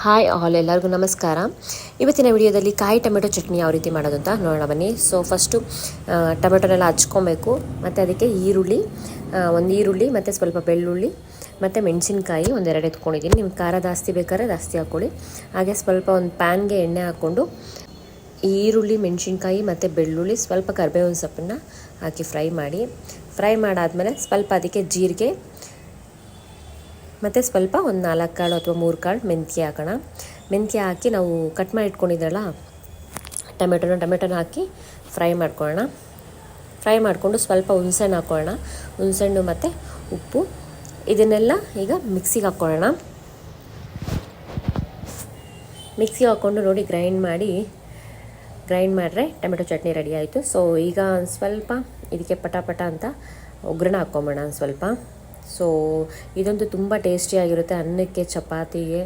Hi all, ಎಲ್ಲರಿಗೂ ನಮಸ್ಕಾರ. ಇವತ್ತಿನ ವಿಡಿಯೋದಲ್ಲಿ ಕಾಯಿ ಟೊಮೆಟೊ ಚಟ್ನಿ ಯಾವ ರೀತಿ ಮಾಡೋದು ಅಂತ ನೋಡೋಣ ಬನ್ನಿ. ಸೊ ಫಸ್ಟು ಟೊಮೆಟೊನೆಲ್ಲ ಹಚ್ಕೊಬೇಕು, ಮತ್ತು ಅದಕ್ಕೆ ಒಂದು ಈರುಳ್ಳಿ ಮತ್ತು ಸ್ವಲ್ಪ ಬೆಳ್ಳುಳ್ಳಿ ಮತ್ತು ಮೆಣಸಿನ್ಕಾಯಿ ಒಂದೆರಡು ಎತ್ಕೊಂಡಿದ್ದೀನಿ. ನಿಮ್ಗೆ ಖಾರ ಜಾಸ್ತಿ ಬೇಕಾದ್ರೆ ಜಾಸ್ತಿ ಹಾಕ್ಕೊಳ್ಳಿ. ಹಾಗೆ ಸ್ವಲ್ಪ ಒಂದು ಪ್ಯಾನ್ಗೆ ಎಣ್ಣೆ ಹಾಕ್ಕೊಂಡು ಈರುಳ್ಳಿ, ಮೆಣಸಿನ್ಕಾಯಿ ಮತ್ತು ಬೆಳ್ಳುಳ್ಳಿ, ಸ್ವಲ್ಪ ಕರಿಬೇವಿನ ಸೊಪ್ಪನ್ನು ಹಾಕಿ ಫ್ರೈ ಮಾಡಾದಮೇಲೆ ಸ್ವಲ್ಪ ಅದಕ್ಕೆ ಜೀರಿಗೆ ಮತ್ತು ಸ್ವಲ್ಪ ಒಂದು 4 ಕಾಳು ಅಥವಾ 3 ಕಾಳು ಮೆಂತ್ಯ ಹಾಕೋಣ. ಮೆಂತ್ಯ ಹಾಕಿ ನಾವು ಕಟ್ ಮಾಡಿ ಇಟ್ಕೊಂಡಿದ್ರಲ್ಲ ಟೊಮೆಟೊನ ಹಾಕಿ ಫ್ರೈ ಮಾಡ್ಕೊಳ್ಳೋಣ. ಫ್ರೈ ಮಾಡಿಕೊಂಡು ಸ್ವಲ್ಪ ಹುಣಸೆಹಣ್ಣು ಹಾಕ್ಕೊಳ್ಳೋಣ. ಹುಣಸೆಹಣ್ಣು ಮತ್ತು ಉಪ್ಪು ಇದನ್ನೆಲ್ಲ ಈಗ ಮಿಕ್ಸಿಗೆ ಹಾಕ್ಕೊಳ್ಳೋಣ. ಮಿಕ್ಸಿಗೆ ಹಾಕ್ಕೊಂಡು ನೋಡಿ ಗ್ರೈಂಡ್ ಮಾಡಿದ್ರೆ ಟೊಮೆಟೊ ಚಟ್ನಿ ರೆಡಿ ಆಯಿತು. ಸೊ ಈಗ ಸ್ವಲ್ಪ ಇದಕ್ಕೆ ಪಟ ಅಂತ ಒಗ್ಗರಣೆ ಹಾಕ್ಕೊಂಬೋಣ ಸ್ವಲ್ಪ. ಸೊ ಇದಂತೂ ತುಂಬ ಟೇಸ್ಟಿಯಾಗಿರುತ್ತೆ. ಅನ್ನಕ್ಕೆ, ಚಪಾತಿಗೆ